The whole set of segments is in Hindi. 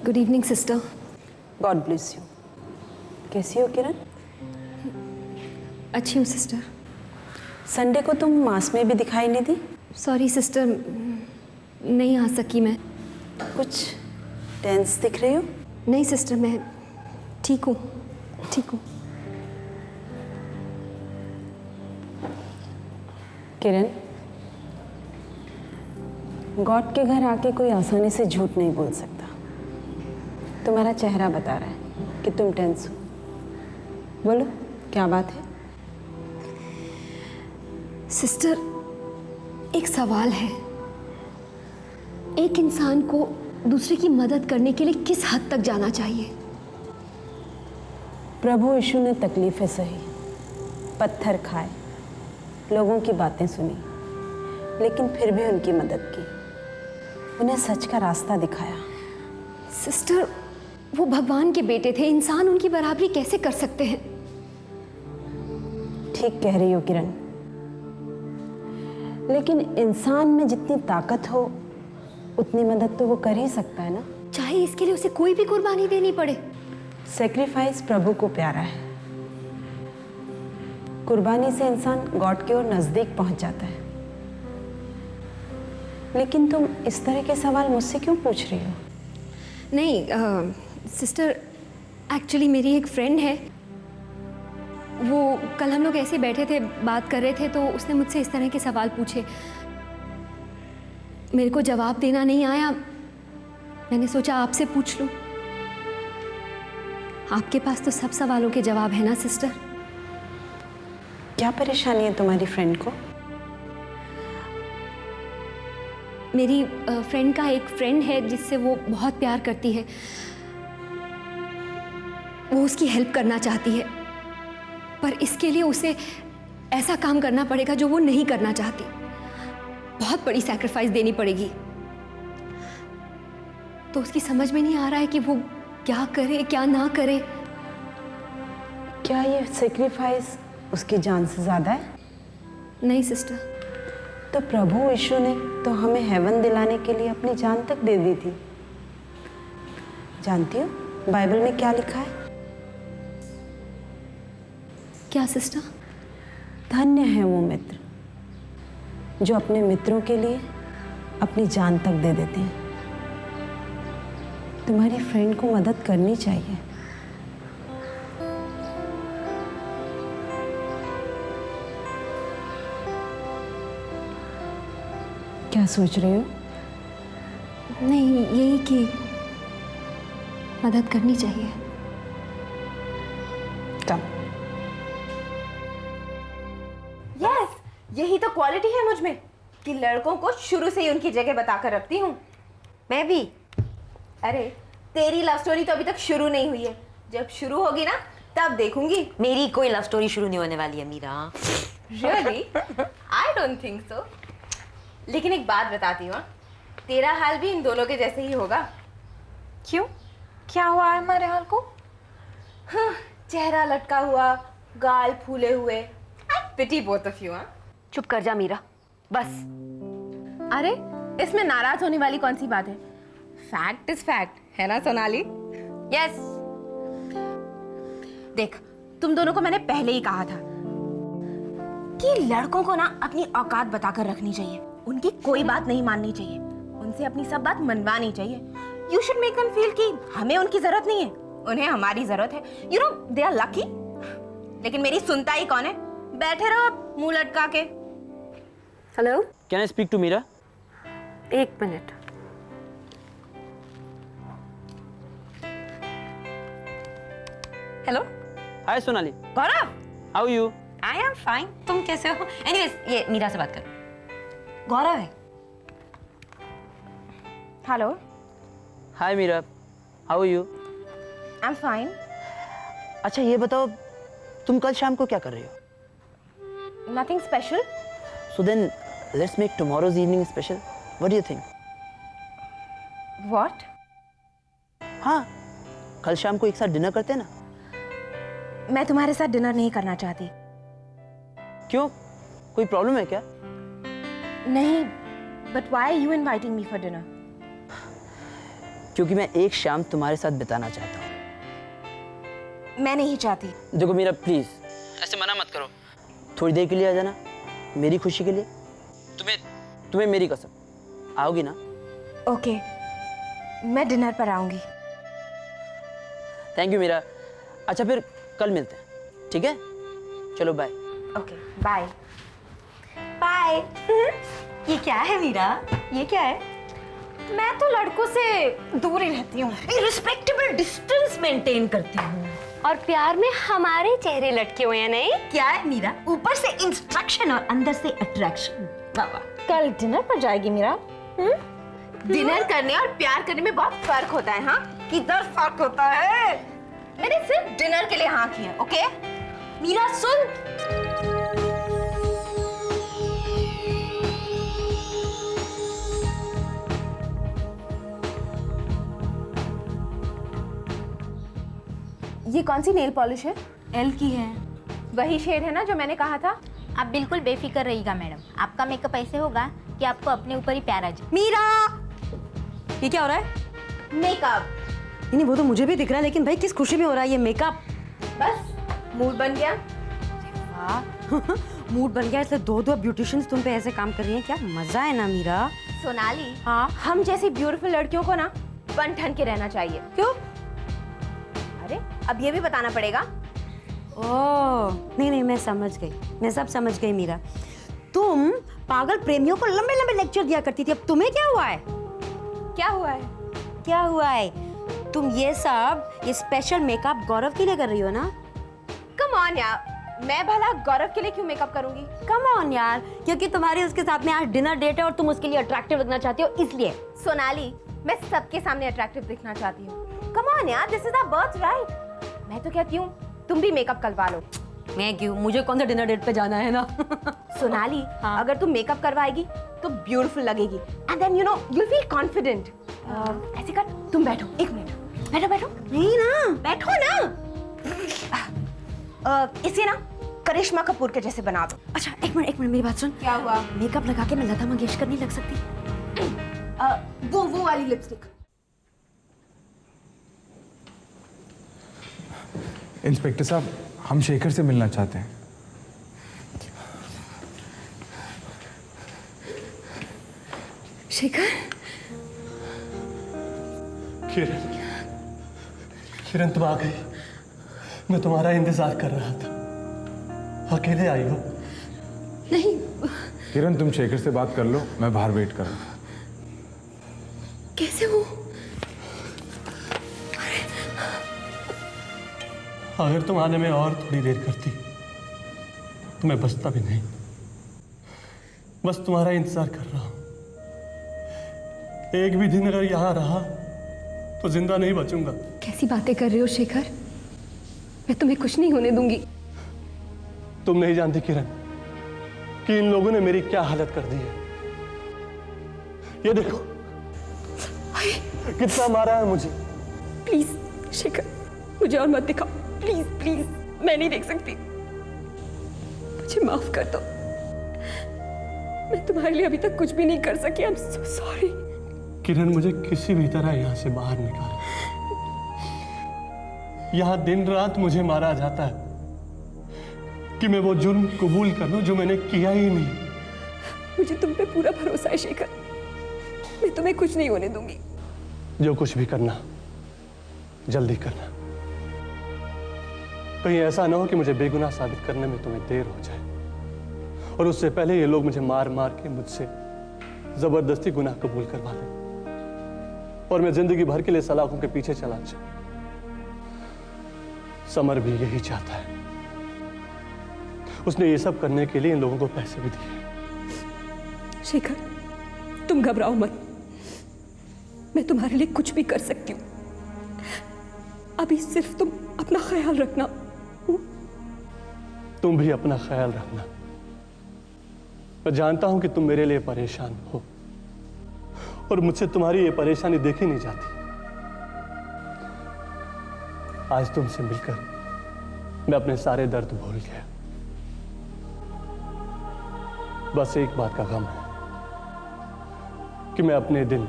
Good evening sister. God bless you. कैसी हो किरण? अच्छी हूँ सिस्टर। संडे को तुम मास में भी दिखाई नहीं दी। सॉरी सिस्टर, नहीं आ सकी मैं। कुछ टेंस दिख रही हो। नहीं सिस्टर, मैं ठीक हूँ, ठीक हूँ। किरण, गॉड के घर आके कोई आसानी से झूठ नहीं बोल सकता। तुम्हारा चेहरा बता रहा है कि तुम टेंस हो। बोलो, क्या बात है? सिस्टर, एक सवाल है। एक इंसान को दूसरे की मदद करने के लिए किस हद तक जाना चाहिए? प्रभु यीशु ने तकलीफें सही, पत्थर खाए, लोगों की बातें सुनी, लेकिन फिर भी उनकी मदद की, उन्हें सच का रास्ता दिखाया। सिस्टर, वो भगवान के बेटे थे, इंसान उनकी बराबरी कैसे कर सकते हैं? ठीक कह रही हो किरण, लेकिन इंसान में जितनी ताकत हो उतनी मदद तो वो कर ही सकता है ना। चाहे इसके लिए उसे कोई भी कुर्बानी देनी पड़े। सेक्रीफाइस प्रभु को प्यारा है। कुर्बानी से इंसान गॉड की ओर नजदीक पहुंच जाता है। लेकिन तुम इस तरह के सवाल मुझसे क्यों पूछ रही हो? नहीं सिस्टर, एक्चुअली मेरी एक फ्रेंड है, वो कल हम लोग ऐसे बैठे थे, बात कर रहे थे, तो उसने मुझसे इस तरह के सवाल पूछे। मेरे को जवाब देना नहीं आया, मैंने सोचा आपसे पूछ लूं। आपके पास तो सब सवालों के जवाब है ना सिस्टर? क्या परेशानी है तुम्हारी फ्रेंड को? मेरी फ्रेंड का एक फ्रेंड है जिससे वो बहुत प्यार करती है। वो उसकी हेल्प करना चाहती है, पर इसके लिए उसे ऐसा काम करना पड़ेगा जो वो नहीं करना चाहती। बहुत बड़ी सैक्रिफाइस देनी पड़ेगी। तो उसकी समझ में नहीं आ रहा है कि वो क्या करे क्या ना करे। क्या ये सैक्रिफाइस उसकी जान से ज्यादा है? नहीं सिस्टर। तो प्रभु यीशु ने तो हमें हेवन दिलाने के लिए अपनी जान तक दे दी थी। जानती हो बाइबल में क्या लिखा है? क्या सिस्टर? धन्य है वो मित्र जो अपने मित्रों के लिए अपनी जान तक दे देते हैं। तुम्हारी फ्रेंड को मदद करनी चाहिए। क्या सोच रहे हो? नहीं, यही कि मदद करनी चाहिए। कम। यस, यही तो क्वालिटी है मुझ में कि लड़कों को शुरू से ही उनकी जगह बताकर रखती हूँ। मैं भी। अरे तेरी लव स्टोरी तो अभी तक शुरू नहीं हुई है, जब शुरू होगी ना तब देखूंगी। मेरी कोई लव स्टोरी शुरू नहीं होने वाली है Meera. Really? I don't think so. लेकिन एक बात बताती हूँ, तेरा हाल भी इन दोनों के जैसे ही होगा। क्यों? क्या हुआ है हमारे हाल को? हाँ, चेहरा लटका हुआ, गाल फूले हुए। आई पिटी बोथ ऑफ यू। चुप कर जा मीरा, बस। अरे इसमें नाराज होने वाली कौन सी बात है? फैक्ट इज फैक्ट, है ना सोनाली? यस। देख, तुम दोनों को मैंने पहले ही कहा था कि लड़कों को ना अपनी औकात बताकर रखनी चाहिए। उनकी कोई बात नहीं माननी चाहिए, उनसे अपनी सब बात मनवानी चाहिए। You should make them feel कि हमें उनकी जरूरत नहीं है, उन्हें हमारी जरूरत है। You know they are lucky. लेकिन मेरी सुनता ही कौन है? बैठे रहो मुंह लटका के। Hello, can I speak to Meera? एक minute. Hello hi Sonali, Gaurav. How you? I am fine, तुम कैसे हो? एनीवेज, ये मीरा से बात करो। गौरव है। Hello, hi Meera, how you? I am fine. अच्छा ये बताओ, तुम कल शाम को क्या कर रही हो? Nothing special. So then let's make tomorrow's evening special. What do you think? What? हाँ, कल शाम को एक साथ डिनर करते हैं ना? मैं तुम्हारे साथ डिनर नहीं करना चाहती। क्यों, कोई प्रॉब्लम है क्या? नहीं, but why are you inviting me for dinner? क्योंकि मैं एक शाम तुम्हारे साथ बिताना चाहता हूँ। मैं नहीं चाहती। देखो मीरा, प्लीज ऐसे मना मत करो। थोड़ी देर के लिए आ जाना, मेरी खुशी के लिए। तुम्हें मेरी कसम, आओगी ना? ओके, मैं डिनर पर आऊंगी। Thank you Meera. अच्छा फिर कल मिलते हैं, ठीक है? चलो बाय। Okay, bye. बाय। ये क्या है मीरा? ये क्या है? मैं तो लड़कों से दूर ही रहती हूँ। रिस्पेक्टेबल डिस्टेंस मेंटेन करती हूँ। और प्यार में हमारे चेहरे लटके हुए हैं, नहीं? क्या है मीरा? ऊपर से इंस्ट्रक्शन और अंदर से अट्रैक्शन। वाह। कल डिनर पर जाएगी मीरा? डिनर करने और प्यार करने में बहुत फर्क होता है। हाँ, किधर फर्क होता है? मैंने सिर्फ डिनर के लिए हाँ किया। ओके मीरा सुन। ये कौन सी नेल पॉलिश है? एल की है। वही शेड है ना जो मैंने कहा था? आप बिल्कुल बेफिक्र रहिएगा मैडम, आपका मेकअप ऐसे होगा कि आपको अपने ऊपर ही प्यार आ जाए। मीरा, ये क्या हो रहा है? मेकअप। नहीं वो तो मुझे भी दिख रहा है, लेकिन भाई किस खुशी में हो रहा है ये मेकअप? बस मूड बन गया। मूड बन गया, इसलिए दो ब्यूटिशियंस तुम पे ऐसे काम कर रही हैं। क्या मजा है ना मीरा? सोनाली, हाँ। हम जैसी ब्यूटीफुल लड़कियों को ना बन ठन के रहना चाहिए। क्यों? अरे अब ये भी बताना पड़ेगा। ओह नहीं, मैं समझ गई, मैं सब समझ गई मीरा। तुम पागल प्रेमियों को लंबे लंबे लेक्चर दिया करती थी, अब तुम्हें क्या हुआ है? क्या हुआ है? क्या हुआ है? तुम ये स्पेशल मेकअप गौरव के लिए कर रही हो ना? कम ऑन यार, मैं भला गौरव के लिए क्यों मेकअप करूंगी? कम ऑन यार, क्योंकि तुम्हारी उसके साथ में आज डिनर डेट है और तुम उसके लिए अट्रैक्टिव लगना चाहती हो, इसलिए। सोनाली, मैं सबके सामने अट्रैक्टिव दिखना चाहती हूँ। कम ऑन यार, दिस इज आवर बर्थराइट। मैं तो कहती हूँ तुम भी मेकअप करवा लो। मैं क्यों? मुझे कौन सा डिनर डेट पे जाना है ना? सोनाली, हाँ। अगर तुम मेकअप करवाएगी तो ब्यूटीफुल लगेगी and then you know you feel confident. ऐसे कर, तुम बैठो, एक मिनट, बैठो। नहीं ना, बैठो ना। इसे ना करिश्मा कपूर के जैसे बना दो। अच्छा एक मिनट मेरी बात सुन। क्या हुआ? मेकअप लगा के मैं लता मंगेशकर नहीं लग सकती? वो वाली लिपस्टिक। इंस्पेक्टर साहब, हम शेखर से मिलना चाहते हैं। शेखर, किरण तुम आ गई। मैं तुम्हारा इंतजार कर रहा था। अकेले आई हो? नहीं। किरण, तुम शेखर से बात कर लो, मैं बाहर वेट कर रहा हूँ। कैसे हो? अगर तुम आने में और थोड़ी देर करती तो मैं बचता भी नहीं। बस तुम्हारा इंतजार कर रहा हूं। एक भी दिन अगर यहां रहा तो जिंदा नहीं बचूंगा। कैसी बातें कर रहे हो शेखर? मैं तुम्हें कुछ नहीं होने दूंगी। तुम नहीं जानती किरण कि इन लोगों ने मेरी क्या हालत कर दी है। ये देखो कितना मारा है मुझे। प्लीज शेखर, मुझे और मत दिखाओ, प्लीज प्लीज, मैं नहीं देख सकती। मुझे माफ कर दो, मैं तुम्हारे लिए अभी तक कुछ भी नहीं कर सकी। I am so sorry. किरण, मुझे किसी भी तरह यहां से बाहर निकाल। यहां दिन रात मुझे मारा जाता है कि मैं वो जुर्म कबूल कर लूं जो मैंने किया ही नहीं। मुझे तुम पे पूरा भरोसा है शेखर, मैं तुम्हें कुछ नहीं होने दूंगी। जो कुछ भी करना जल्दी करना। कहीं ऐसा ना हो कि मुझे बेगुनाह साबित करने में तुम्हें देर हो जाए और उससे पहले ये लोग मुझे मार मार के मुझसे जबरदस्ती गुनाह कबूल करवा लें और मैं जिंदगी भर के लिए सलाखों के पीछे चला जाऊं। समर भी यही चाहता है। उसने ये सब करने के लिए इन लोगों को पैसे भी दिए। शेखर, तुम घबराओ मत, मैं तुम्हारे लिए कुछ भी कर सकती हूँ। अभी सिर्फ तुम अपना ख्याल रखना। तुम भी अपना ख्याल रखना। मैं जानता हूं कि तुम मेरे लिए परेशान हो और मुझसे तुम्हारी ये परेशानी देखी नहीं जाती। आज तुमसे मिलकर मैं अपने सारे दर्द भूल गया। बस एक बात का गम है कि मैं अपने दिन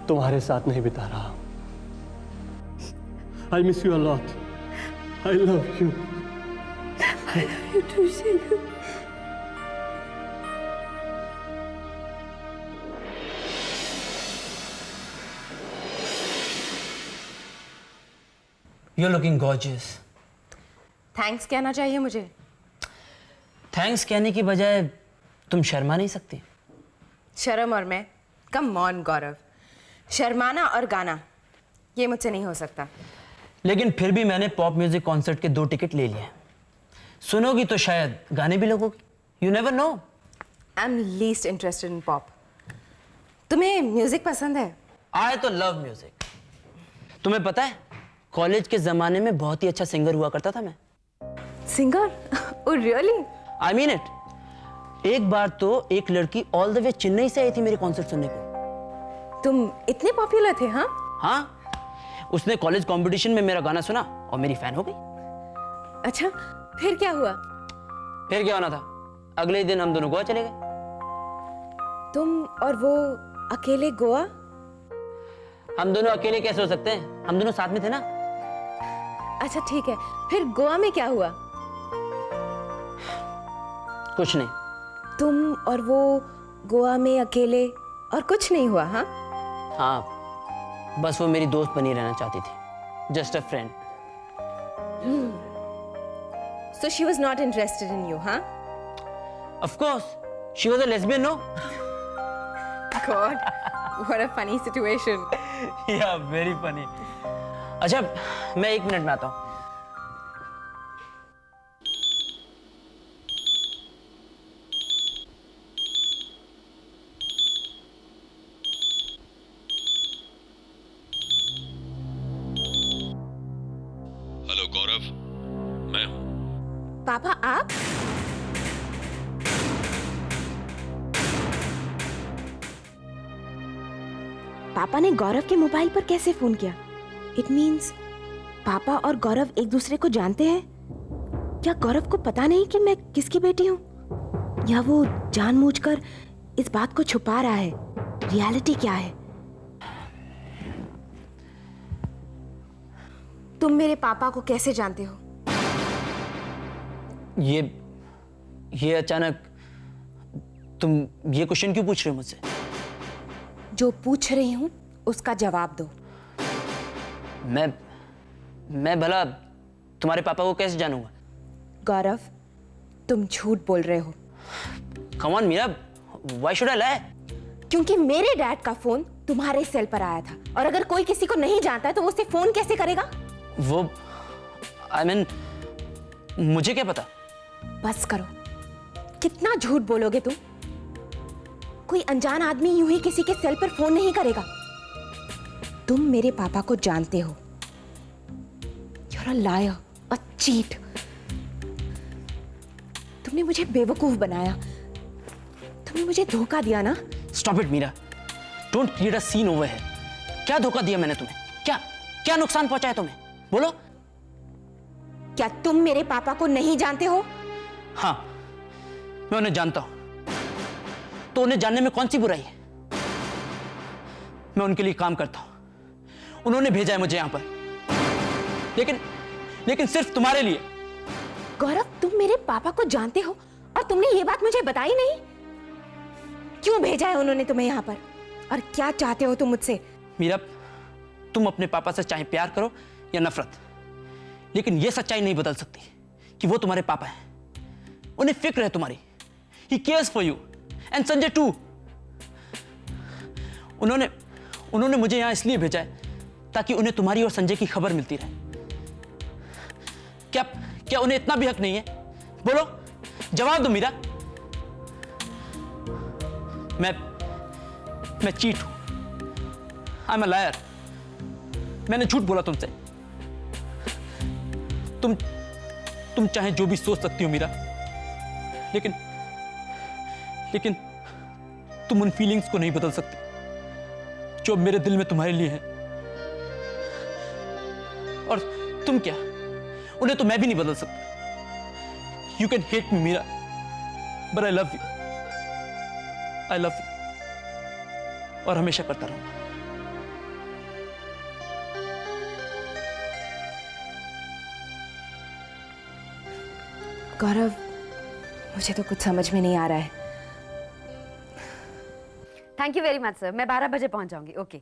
तुम्हारे साथ नहीं बिता रहा। I miss you a lot. I love you. You too, Shekhar. You're looking gorgeous. Thanks कहना चाहिए मुझे। थैंक्स कहने की बजाय तुम शर्मा नहीं सकती? शर्म और मैं, कम ऑन गौरव, शर्माना और गाना ये मुझसे नहीं हो सकता। लेकिन फिर भी मैंने पॉप म्यूजिक कॉन्सर्ट के 2 टिकट ले लिए। सुनोगी तो शायद गाने भी लगोगी। You never know. I am least interested in pop. तुम्हें म्यूजिक पसंद है? आई तो लव म्यूजिक। तुम्हें पता है कॉलेज के जमाने में बहुत ही अच्छा सिंगर हुआ करता था मैं। Singer? Oh really? I mean it. एक बार तो एक लड़की ऑल द वे चेन्नई से आई थी मेरे कॉन्सर्ट सुनने को। तुम इतने पॉपुलर थे? हाँ हाँ, उसने कॉलेज कंपटीशन में मेरा गाना सुना और मेरी फैन हो गई। अच्छा, फिर क्या हुआ? फिर क्या होना था, अगले ही दिन हम दोनों गोवा चले गए। तुम और वो अकेले गोवा? हम दोनों अकेले कैसे हो सकते हैं, हम दोनों साथ में थे ना। अच्छा ठीक है, फिर गोवा में क्या हुआ? कुछ नहीं। तुम और वो गोवा में अकेले और कुछ नहीं हुआ? हाँ हाँ, बस वो मेरी दोस्त बनी रहना चाहती थी, just a friend. So she was not interested in you, huh? Of course, she was a lesbian, no? God, what a funny situation. Yeah, very funny. अच्छा, मैं 1 मिनट में आता हूँ। हेलो गौरव, मैं हूं। पापा आप? पापा ने गौरव के मोबाइल पर कैसे फोन किया? इट मीन्स पापा और गौरव एक दूसरे को जानते हैं? क्या गौरव को पता नहीं कि मैं किसकी बेटी हूँ? या वो जानबूझकर इस बात को छुपा रहा है? रियलिटी क्या है? तुम मेरे पापा को कैसे जानते हो? ये अचानक तुम ये क्वेश्चन क्यों पूछ रहे हो मुझसे? जो पूछ रही हूँ उसका जवाब दो। मैं भला तुम्हारे पापा को कैसे जानूंगा? गौरव, तुम झूठ बोल रहे हो। Come on Meera, why should I lie? क्योंकि मेरे डैड का फोन तुम्हारे सेल पर आया था, और अगर कोई किसी को नहीं जानता है तो वो उसे फोन कैसे करेगा? वो आई मीन मुझे क्या पता? बस करो, कितना झूठ बोलोगे तुम? कोई अनजान आदमी यूं ही किसी के सेल पर फोन नहीं करेगा। तुम मेरे पापा को जानते हो। You're a liar, a cheat. तुमने मुझे बेवकूफ बनाया, तुमने मुझे धोखा दिया ना? Stop it Meera, don't create a scene over है। क्या धोखा दिया मैंने तुम्हें? क्या नुकसान पहुंचाया तुम्हें? बोलो। क्या तुम मेरे पापा को नहीं जानते हो? हाँ, मैं उन्हें जानता हूं, तो उन्हें जानने में कौन सी बुराई है? मैं उनके लिए काम करता हूं, उन्होंने भेजा है मुझे यहां पर, लेकिन सिर्फ तुम्हारे लिए। गौरव, तुम मेरे पापा को जानते हो और तुमने ये बात मुझे बताई नहीं? क्यों भेजा है उन्होंने तुम्हें यहाँ पर, और क्या चाहते हो तुम मुझसे? मीरा, तुम अपने पापा से चाहे प्यार करो या नफरत, लेकिन यह सच्चाई नहीं बदल सकती कि वो तुम्हारे पापा हैं। उन्हें फिक्र है तुम्हारी। He cares for you and Sanjay too। उन्होंने मुझे यहां इसलिए भेजा है ताकि उन्हें तुम्हारी और संजय की खबर मिलती रहे। क्या उन्हें इतना भी हक नहीं है? बोलो, जवाब दो मीरा। मैं चीट हूं, आई एम अ लायर। मैंने झूठ बोला तुमसे। तुम चाहे जो भी सोच सकती हो मीरा, लेकिन तुम उन फीलिंग्स को नहीं बदल सकती जो अब मेरे दिल में तुम्हारे लिए है। और तुम क्या, उन्हें तो मैं भी नहीं बदल सकता। You can hate me Meera, but I love you. I love you, और हमेशा करता रहूंगा। गौरव, मुझे तो कुछ समझ में नहीं आ रहा है। Thank you very much sir, मैं 12 बजे पहुंच जाऊंगी। ओके।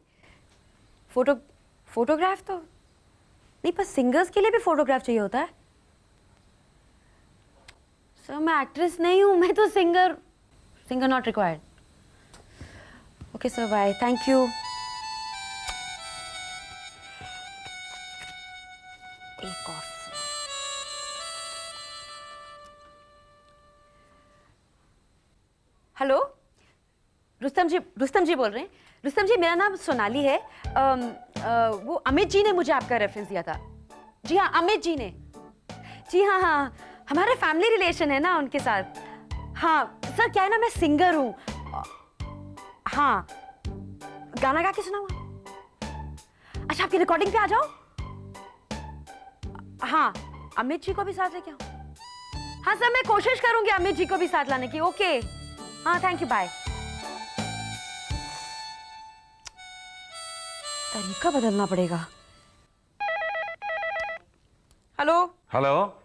फोटोग्राफ तो नहीं, पर सिंगर्स के लिए भी फोटोग्राफ चाहिए होता है। सर मैं एक्ट्रेस नहीं हूँ, मैं तो singer not required. Okay sir, bye, thank you. एक ऑफ। हेलो, रुस्तम जी बोल रहे हैं। रुस्तम जी, मेरा नाम सोनाली है। वो अमित जी ने मुझे आपका रेफरेंस दिया था। जी हाँ, अमित जी ने। जी हाँ हाँ, हमारे फैमिली रिलेशन है ना उनके साथ। हाँ सर, क्या है ना, मैं सिंगर हूँ। हाँ, गाना गा के सुनाऊंगा। अच्छा, आपकी रिकॉर्डिंग पे आ जाओ। हाँ, अमित जी को भी साथ लेके आओ। हाँ सर, मैं कोशिश करूंगी अमित जी को भी साथ लाने की। ओके, हाँ, थैंक यू, बाय। तरीका बदलना पड़ेगा। हेलो। हेलो,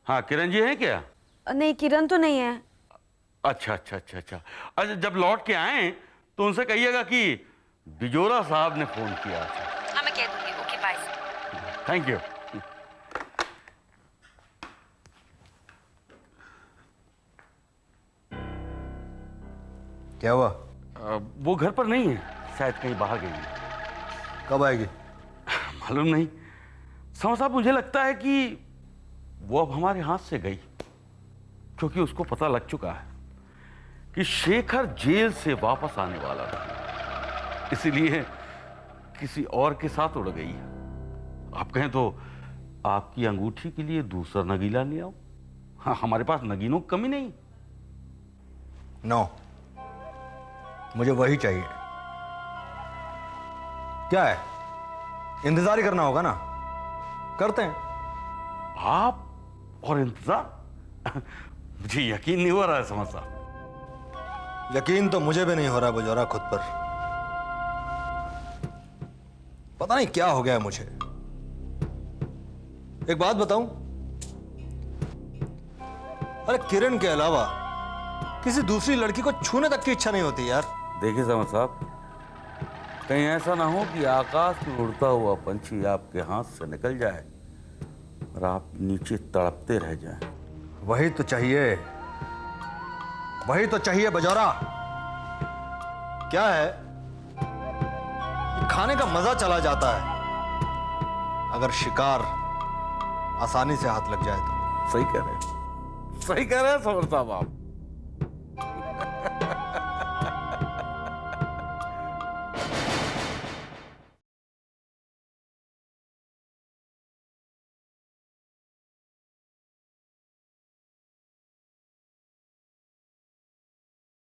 हाँ किरण जी हैं क्या? नहीं, किरण तो नहीं है। अच्छा अच्छा अच्छा अच्छा अच्छा, जब लौट के आए तो उनसे कहिएगा कि बिजोरा साहब ने फोन किया। हाँ, मैं कह दूंगी। Okay, bye. Thank you. क्या हुआ? वो घर पर नहीं है, शायद कहीं बाहर गई है। कब आएगी? मालूम नहीं। समझ साहब, मुझे लगता है कि वो अब हमारे हाथ से गई, क्योंकि उसको पता लग चुका है कि शेखर जेल से वापस आने वाला है, इसीलिए किसी और के साथ उड़ गई है। आप कहें तो आपकी अंगूठी के लिए दूसरा नगीला ले आओ। हाँ, हमारे पास नगीनों की कमी नहीं। नो, मुझे वही चाहिए। क्या है, इंतजार ही करना होगा ना, करते हैं। आप और इंतजार? मुझे यकीन नहीं हो रहा है समझ साहब। यकीन तो मुझे भी नहीं हो रहा बजौरा खुद पर। पता नहीं क्या हो गया है मुझे। एक बात बताऊं, अरे किरण के अलावा किसी दूसरी लड़की को छूने तक की इच्छा नहीं होती यार। देखिए समझ साहब, कहीं ऐसा ना हो कि आकाश में उड़ता हुआ पंछी आपके हाथ से निकल जाए और आप नीचे तड़पते रह जाएं। वही तो चाहिए, वही तो चाहिए बजौरा। क्या है, खाने का मजा चला जाता है अगर शिकार आसानी से हाथ लग जाए तो। सही कह रहे हैं समर साहब आप।